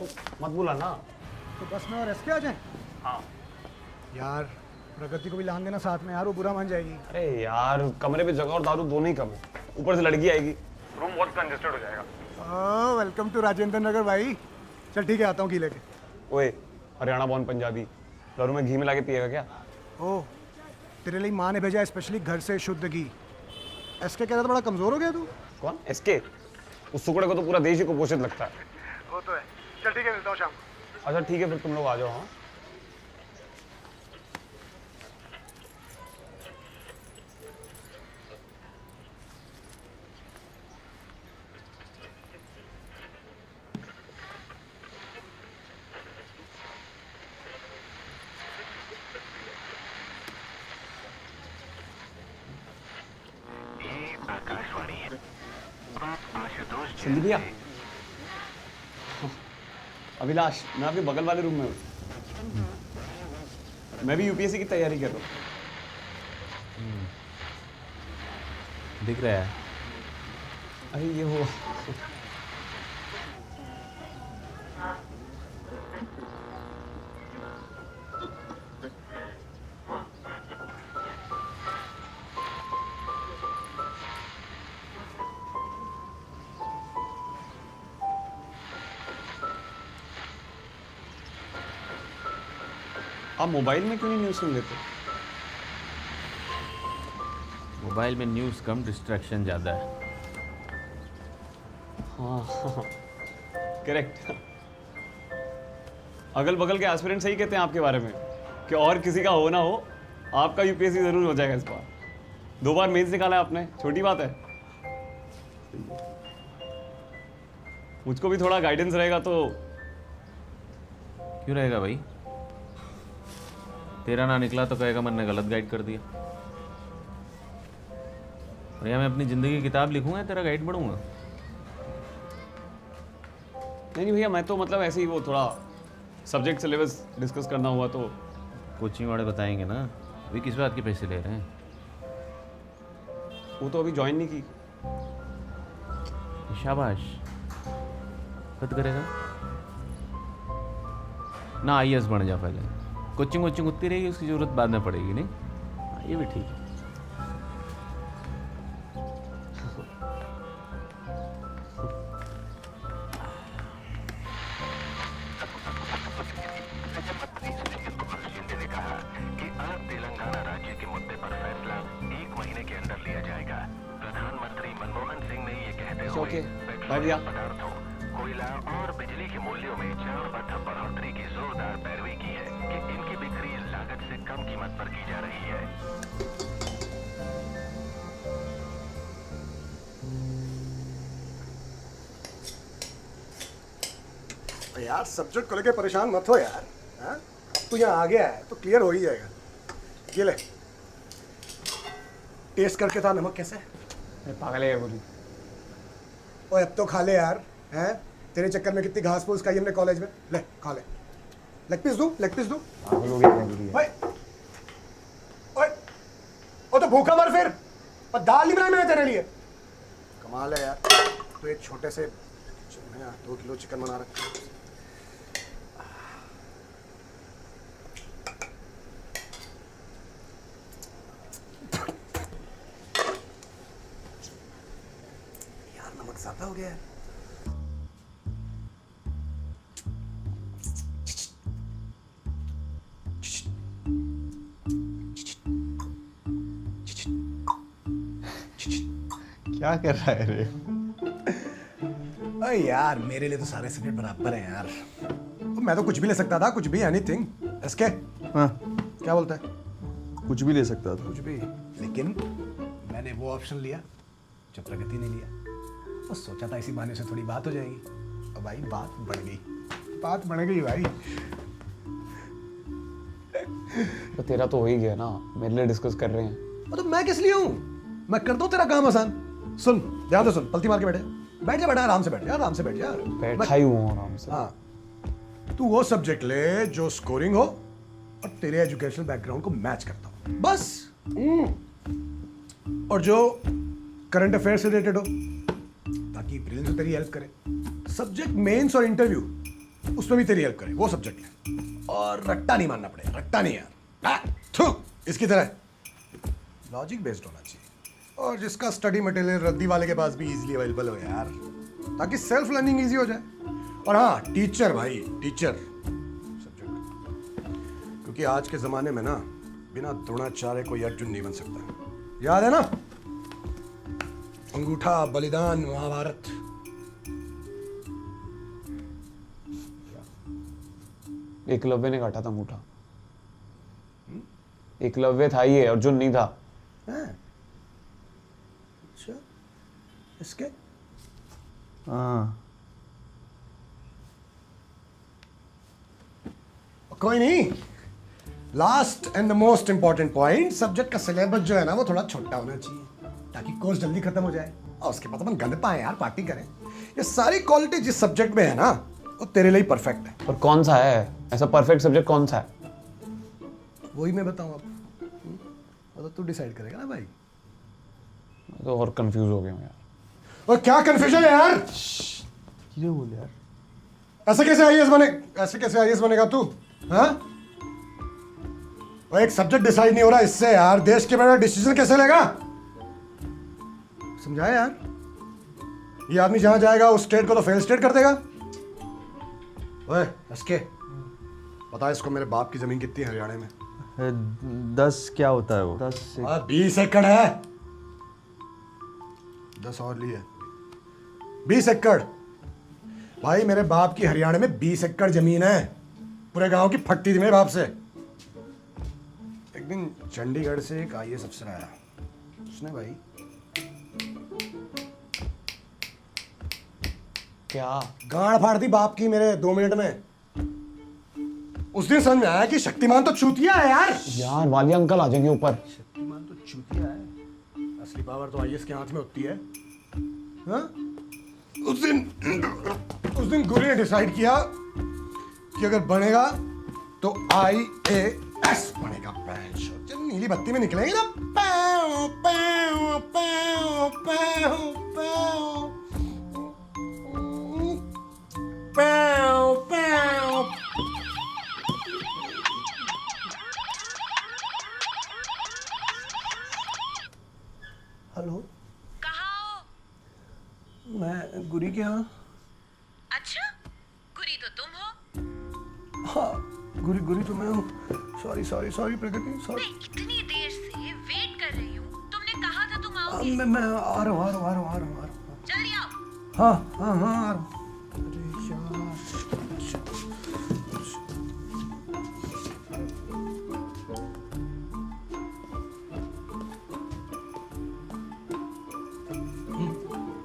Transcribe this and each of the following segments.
तो मत बुला ना। तो बस में और एसके आ जाए। हाँ यार प्रगति को भी लान देना साथ में यार, वो बुरा मान जाएगी। अरे यार कमरे पे जगह और दारू दोनों ही कम है, ऊपर से लड़की आएगी, रूम बहुत कंजेस्टेड हो जाएगा। वेलकम टू राजेंद्र नगर भाई। चल ठीक है, आता हूँ घी लेके। ओए हरियाणा बॉर्न पंजाबी, दारू में घी मिला के पिएगा क्या? ओह, तेरे लिए माँ ने भेजा है स्पेशली घर से शुद्ध घी। एसके कह रहा था बड़ा कमजोर हो गया तू। कौन? एसके? उस सुकड़े को तो पूरा देश ही कुपोषित लगता है। वो तो है। चल ठीक है, मिलता हूँ शाम को। अच्छा ठीक है, फिर तुम लोग आ जाओ। हाँ संदीप भैया, अभिलाष, मैं आपके बगल वाले रूम में हूँ। मैं भी यूपीएससी की तैयारी कर रहा हूँ। दिख रहा है। अरे ये हो आप मोबाइल में क्यों नहीं न्यूज़ सुन लेते? मोबाइल में न्यूज़ कम, डिस्ट्रैक्शन ज़्यादा है। हाँ करेक्ट। अगल बगल के एस्पिरेंट सही कहते हैं आपके बारे में कि और किसी का हो ना हो, आपका यूपीएससी जरूर हो जाएगा इस बार। 2 बार मेंस निकाला है आपने, छोटी बात है। मुझको भी थोड़ा गाइडेंस रहेगा तो। क्यों रहेगा भाई? तेरा ना निकला तो कहेगा मैंने गलत गाइड कर दिया। भैया मैं अपनी ज़िंदगी की किताब लिखूंगा, तेरा गाइड बढ़ूंगा। नहीं भैया, मैं तो मतलब ऐसे ही वो थोड़ा सब्जेक्ट सिलेबस डिस्कस करना हुआ तो। कोचिंग वाले बताएंगे ना। अभी किस बात के पैसे ले रहे हैं? वो तो अभी ज्वाइन नहीं की। शाबाश। कद करेगा ना, आईएएस बन जा पहले। कोचिंग वोचिंग उतनी रहेगी, उसकी ज़रूरत बाद में पड़ेगी। नहीं हाँ, ये भी ठीक है। तेलंगाना राज्य के मुद्दे पर फैसला 1 महीने के अंदर लिया जाएगा। प्रधानमंत्री मनमोहन सिंह ने ये कहते हुए ओके बाय भैया। पदार्थों, कोयला और बिजली के मूल्यों में चरणबद्ध बढ़ोतरी की जोरदार पैरवी की है कि इनकी बिक्री लागत से कम कीमत पर की जा रही है। यार सब्जेक्ट को लेके परेशान मत हो यार। हाँ? अब तू यहाँ आ गया है तो क्लियर हो ही जाएगा। ये ले, टेस्ट करके था नमक कैसे है? पागल है बोली। ओए अब तो खा ले यार। हैं? तेरे चक्कर में कितनी घास फूस खाई हमने कॉलेज में। ले खा ले। लेग पीस दूं? लेग पीस दूं? पागल हो गया बोली है। ओए ओए, ओ तो भूखा मर फिर। और दाल नहीं बनाई मैंने तेरे लिए। कमाल है यार, तो एक छोटे से 2 किलो चिकन बना रखा है। यार नमक ज्यादा हो गया है। क्या कर रहा है रे? अरे यार मेरे लिए तो सारे सब्जेक्ट बराबर हैं यार। तो मैं तो कुछ भी ले सकता था, कुछ भी, एनीथिंग। एसके हाँ, क्या बोलता है? कुछ भी ले सकता था। कुछ भी, लेकिन मैंने वो ऑप्शन लिया जो प्रगति ने लिया। तो सोचा था इसी बहाने से थोड़ी बात हो जाएगी। और भाई बात बढ़ गई, बात बढ़ गई भाई। तो तेरा तो हो ही गया ना, मेरे लिए डिस्कस कर रहे हैं। तो मैं किस लिए हूँ? मैं कर दूँ तेरा काम आसान। सुन ध्यान से सुन, पलती मार के बैठे। बैठ जा बेटा, आराम से बैठ जा, आराम से बैठ जा। बैठा ही हूँ आराम से। हाँ, तू वो सब्जेक्ट ले जो स्कोरिंग हो और तेरे एजुकेशनल बैकग्राउंड को मैच करता हो, बस। और जो करंट अफेयर से रिलेटेड हो, ताकि प्रीलिम्स में तेरी हेल्प करे। सब्जेक्ट मेंस और इंटरव्यू उसमें भी तेरी हेल्प करे, वो सब्जेक्ट है। और रट्टा नहीं मानना पड़ेगा, रट्टा नहीं यार, थू, इसकी तरह लॉजिक बेस्ड होना चाहिए। और जिसका स्टडी मटेरियल रद्दी वाले के पास भी इजीली अवेलेबल हो यार, ताकि सेल्फ लर्निंग इजी हो जाए। और हाँ, टीचर भाई, टीचर सब्जेक्ट, क्योंकि आज के जमाने में ना बिना द्रोणाचार्य कोई अर्जुन नहीं बन सकता। याद है ना, अंगूठा बलिदान महाभारत। एकलव्य ने काटा था अंगूठा। एकलव्य था ये, अर्जुन नहीं था। हैं? अच्छा, इसके हाँ कोई नहीं। Last and the most important point, subject का सिलेबस जो है ना वो थोड़ा छोटा होना चाहिए, ताकि कोर्स जल्दी खत्म हो जाए और उसके बाद अपन गंद पाए यार, पार्टी करें। ये सारी क्वालिटी जिस सब्जेक्ट में है ना, वो तेरे लिए परफेक्ट है। और कौन सा है ऐसा परफेक्ट सब्जेक्ट, कौन सा है? वही मैं बताऊं अब, वो तो तू डिसाइड करेगा ना भाई। मैं तो और कंफ्यूज हो गया हूँ यार। और क्या कंफ्यूजन है यार? धीरे बोल यार। ऐसे कैसे आईएएस बने, ऐसे कैसे आईएएस बनेगा तू? हाँ, और एक सब्जेक्ट डिसाइड नहीं हो रहा इससे यार, देश के बारे में डिसीजन कैसे लेगा? समझाया यार, ये आदमी जहां जाएगा उस स्टेट को तो फेल स्टेट कर देगा। ओए एसके, बता इसको मेरे बाप की जमीन कितनी है हरियाणा में? 10 क्या होता है वो? 10 से 20 एकड़ है। 10 और लिए 20 एकड़। भाई मेरे बाप की हरियाणा में 20 एकड़ जमीन है, पूरे गांव की फटती थी मेरे बाप से। एक दिन चंडीगढ़ से एक आईएएस अफसर आया, उसने भाई क्या? गाड़ फाड़ दी बाप की मेरे 2 मिनट में। उस दिन समझ में आया कि शक्तिमान तो चूतिया है यार। यार वालिया अंकल आ जाएंगे ऊपर। शक्तिमान तो चूतिया है, असली पावर तो आईएएस के हाथ में होती है। हाँ? उस दिन गुरु ने डिसाइड किया कि अगर बनेगा तो आईएएस बनेगा। जब नीली बत्ती में निकलेंगे ना, पैओ पैओ पैओ पैओ पैओ पैओ पैओ। हेलो, कहाँ हो? मैं गुरी के यहाँ। अच्छा, गुरी तो तुम हो। हाँ, गुरी तो मैं हूँ। सॉरी प्रगति, सॉरी। मैं इतनी देर से वेट कर रही हूँ, तुमने कहा था तुम आओगे। मैं आ रहा हूँ। जल्दी आओ। हाँ आ रहा हूँ। अरे यार,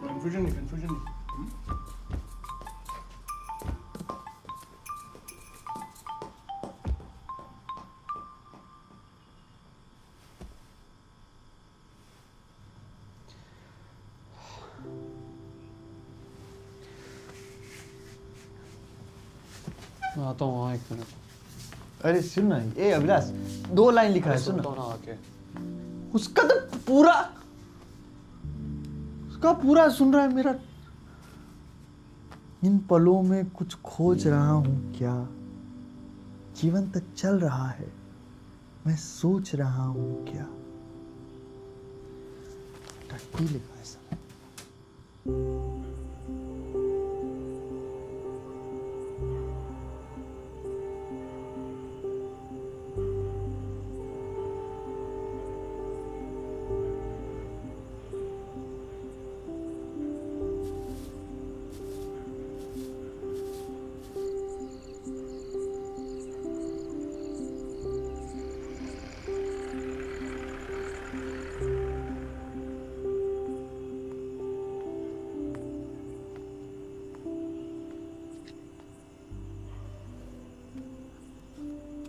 कंफ्यूजन नहीं। मैं आता हूँ, एक मिनट। अरे सुन ना, ए अभिलाष 2 लाइन लिखा है, सुन सुनता ना। हूँ ना आके। उसका तो पूरा सुन रहा है मेरा। इन पलों में कुछ खोज रहा हूँ क्या, जीवन तक चल रहा है, मैं सोच रहा हूँ क्या। टट्टी लिखा है सब।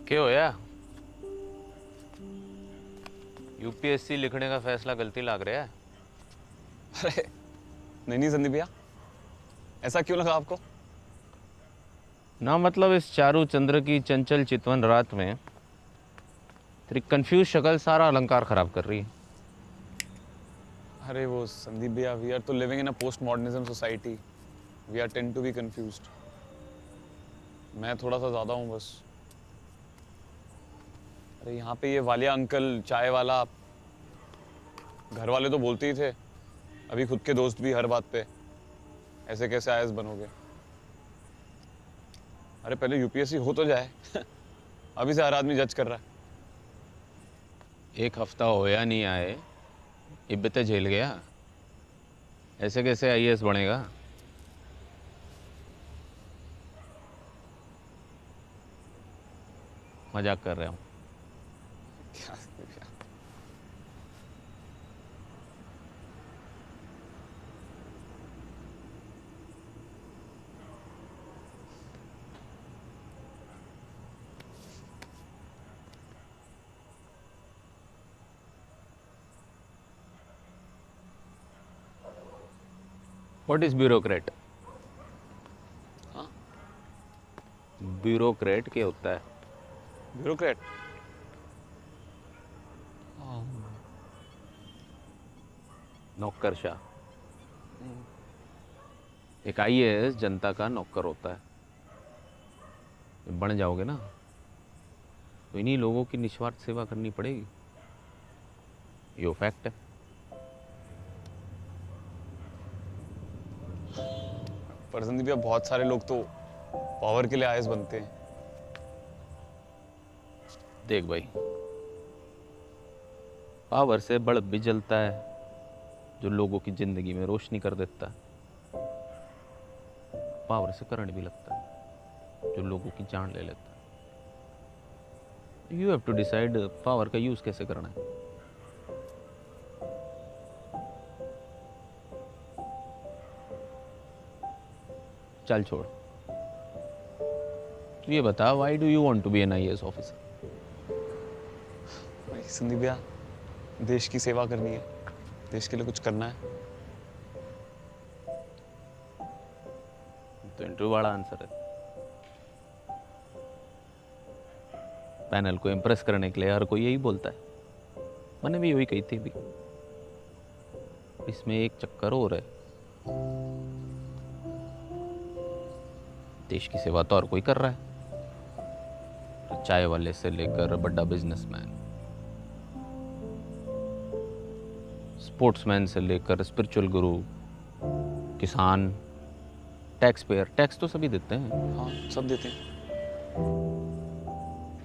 क्या होया? यूपीएससी लिखने का फैसला गलती लग रहा है। अरे नहीं संदीप भैया, ऐसा क्यों लगा आपको? ना मतलब इस चारू चंद्र की चंचल चितवन रात में तेरी कंफ्यूज शक्ल सारा अलंकार खराब कर रही है। अरे वो संदीप भैया, वी आर तो living in a post modernism society, we are tend to be confused. मैं थोड़ा सा ज़्यादा हूँ बस। अरे यहाँ पे ये वालिया अंकल, चाय वाला, घर वाले तो बोलते ही थे, अभी खुद के दोस्त भी हर बात पे, ऐसे कैसे आईएएस बनोगे। अरे पहले यूपीएससी हो तो जाए अभी से हर आदमी जज कर रहा है। एक हफ्ता होया नहीं आए, इब्बते झेल गया, ऐसे कैसे आईएएस बनेगा? मजाक कर रहा हूँ। What is bureaucrat? हाँ? ब्यूरोक्रेट क्या होता है? ब्यूरोक्रेट? नौकरशाह। एक आईएएस जनता का नौकर होता है। जब बन जाओगे ना तो इन्हीं लोगों की निस्वार्थ सेवा करनी पड़ेगी, ये फैक्ट है। पर संदीप भैया, बहुत सारे लोग तो पावर के लिए आईएएस बनते हैं। देख भाई, पावर से बल्ब भी जलता है जो लोगों की जिंदगी में रोशनी कर देता है। पावर से करंट भी लगता है जो लोगों की जान ले लेता है। You have to decide power का यूज कैसे करना है। चल छोड़, तू ये बता, why do you want to be an IAS officer? भाई संदीप भैया, देश की सेवा करनी है, देश के लिए कुछ करना है। तो इंटरव्यू वाला आंसर है। पैनल को इम्प्रेस करने के लिए हर कोई यही बोलता है। मैंने भी यही कही थी भी। इसमें एक चक्कर और है, देश की सेवा तो और कोई कर रहा है, चाय वाले से लेकर बड़ा बिजनेसमैन, स्पोर्ट्समैन से लेकर स्पिरिचुअल गुरु, किसान, टैक्स पेयर। टैक्स तो सभी देते हैं। हाँ, सब देते हैं।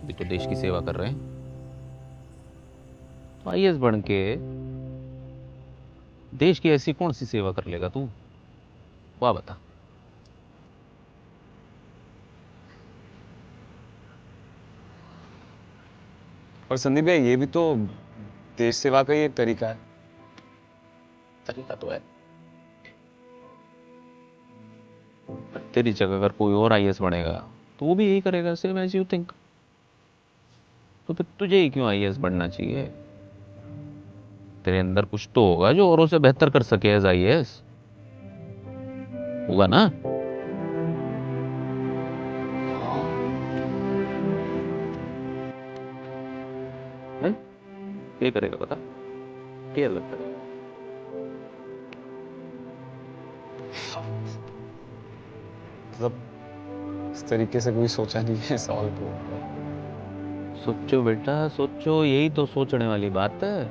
भी तो देश की सेवा कर रहे हैं। तो आईएएस बन के देश की ऐसी कौन सी सेवा कर लेगा तू? वाह बता। और संदीप भैया, ये भी तो देश सेवा का ही एक तरीका है। तरीका तो है, पर तेरी जगह अगर कोई और आईएएस बनेगा तो वो भी यही करेगा, सेम एज यू थिंक। तो फिर तुझे ही क्यों आईएएस बनना चाहिए? तेरे अंदर कुछ तो होगा जो औरों से बेहतर कर सके एज आईएएस, होगा ना? हैं? क्या करेगा पता? क्या लगता है? मतलब इस तरीके से कोई सोचा नहीं है सवाल को। सोचो बेटा सोचो, यही तो सोचने वाली बात है।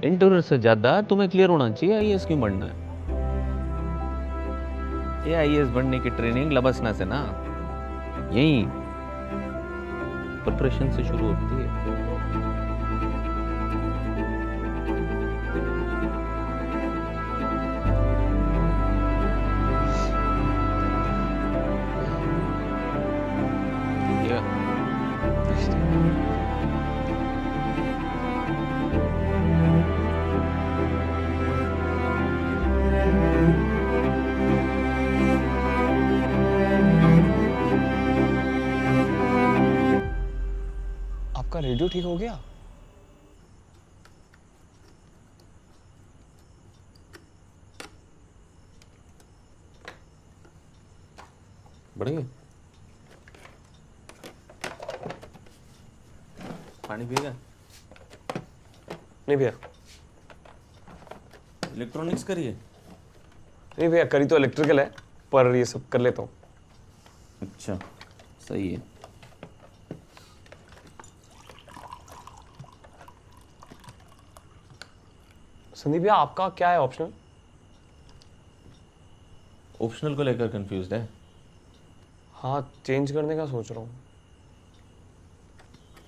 इंटरव्यू से ज्यादा तुम्हें क्लियर होना चाहिए आईएएस क्यों बनना है। ये आईएएस बनने की ट्रेनिंग लबसना से ना, यही प्रिपरेशन से शुरू होती है। आपका रेडियो ठीक हो गया? बढ़िया। पानी पिएगा? नहीं भैया। इलेक्ट्रॉनिक्स करिए। नहीं भैया, करी तो इलेक्ट्रिकल है, ऊपर ये सब कर लेता हूँ। अच्छा, सही है। संदीप भैया आपका क्या है ऑप्शनल? ऑप्शनल को लेकर कंफ्यूज्ड है? हाँ, चेंज करने का सोच रहा हूँ।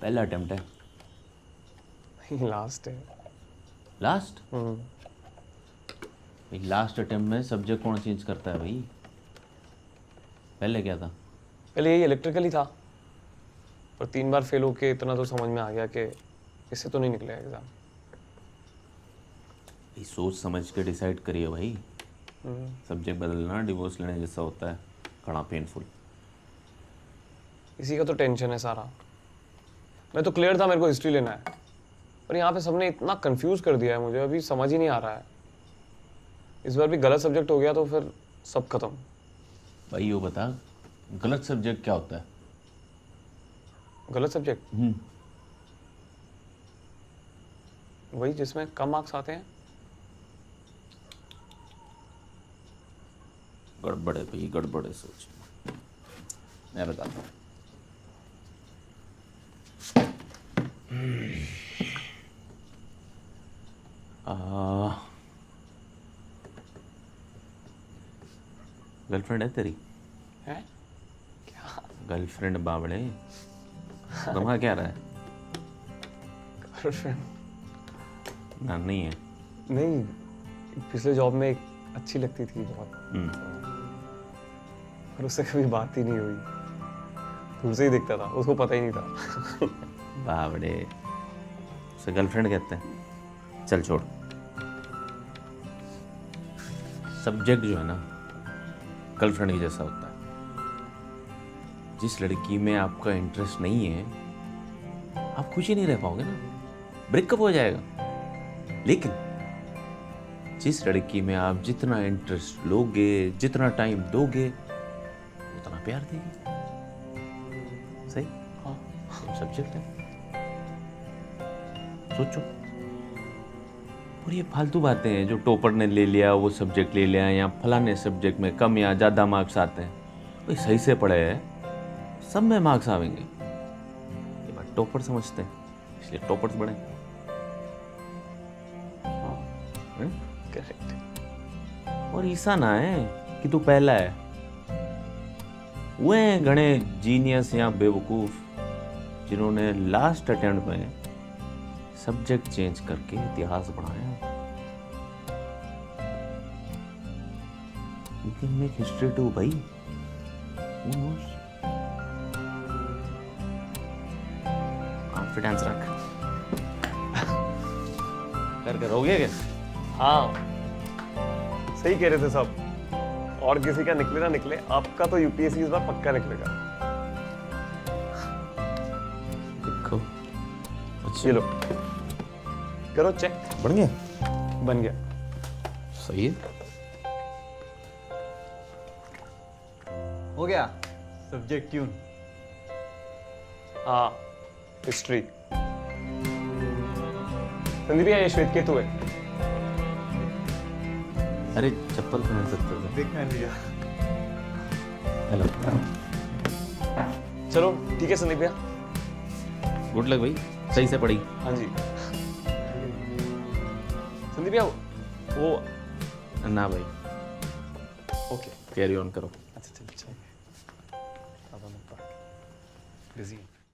पहला अटेम्प्ट है। नहीं, लास्ट है। लास्ट? भाई लास्ट अटेम्प्ट में सब्जेक्ट कौन चेंज करता है भाई? पहले क्या था? पहले यही इलेक्ट्रिकल ही था, पर 3 बार फेल होके इतना तो समझ में आ गया कि इससे तो नहीं निकलेगा एग्जाम। भाई सोच समझ के डिसाइड करिए भाई। सब्जेक्ट बदलना डिवोर्स लेने जैसा होता है, कड़ा पेनफुल। इसी का तो टेंशन है सारा। मैं तो क्लियर था मेरे को हिस्ट्री लेना है, पर यहाँ पे सबने इतना कंफ्यूज कर दिया है मुझे, अभी समझ ही नहीं आ रहा है। इस बार भी गलत सब्जेक्ट हो गया तो फिर सब खत्म। भाई ये बता, गलत सब्जेक्ट क्या होता है? गलत सब्जेक्ट वही जिसमें कम मार्क्स आते हैं। गड़बड़ है भाई, गड़बड़ है सोच। मैं बताता हूँ। गर्लफ्रेंड है तेरी? है? गर्लफ्रेंड बावड़े, तुम्हारा क्या रहा है? गर्लफ्रेंड? ना, नहीं है। नहीं, पिछले जॉब में एक अच्छी लगती थी बहुत, पर उससे कभी बात ही नहीं हुई। दूर से ही दिखता था, उसको पता ही नहीं था। बावड़े, उसे गर्लफ्रेंड कहते हैं? चल छोड़। सब्जेक्ट जो है ना, गर्लफ्रेंड की जैसा होता है। जिस लड़की में आपका इंटरेस्ट नहीं है, आप खुश ही नहीं रह पाओगे ना, ब्रेकअप हो जाएगा। लेकिन जिस लड़की में आप जितना इंटरेस्ट लोगे, जितना टाइम दोगे, उतना प्यार देगी। सही? हाँ, सब्जेक्ट है। सोचो। और ये फालतू बातें हैं जो टॉपर ने ले लिया, वो सब्जेक्ट ले लिया, या फलाने सब्जेक्ट में कम या ज़्यादा मार्क्स आते हैं। भाई सही से पढ़े हैं, सब में मार्क्स आवेंगे। ये बात टॉपर समझते हैं, इसलिए टॉपर्स बने। करेक्ट। और ऐसा ना है कि तू पहला है। वो हैं घणे जीनियस या बेवकूफ़ जिन्होंने लास्ट अटेम्प्ट में सब्जेक्ट चेंज करके इतिहास बनाया। You can make history too भाई। Who knows? कॉन्फिडेंस रख। कर हो गया क्या? हाँ, सही कह रहे थे सब। और किसी का निकले ना निकले, आपका तो यूपीएससी इस बार पक्का निकलेगा। देखो, ये लो, करो चेक। बन गया? बन गया। सही है। हो गया सब्जेक्ट ट्यून। हाँ, हिस्ट्री। संदीप भैया, ये श्वेत केतु है। अरे चप्पल पहन सकते थे। देखना भैया। हेलो। चलो ठीक है संदीप भैया। गुड लक भाई, सही से पढ़ी। हाँ जी। संदीप भैया, वो ना भाई, ओके, कैरी ऑन करो। अच्छा चलो, बिजी।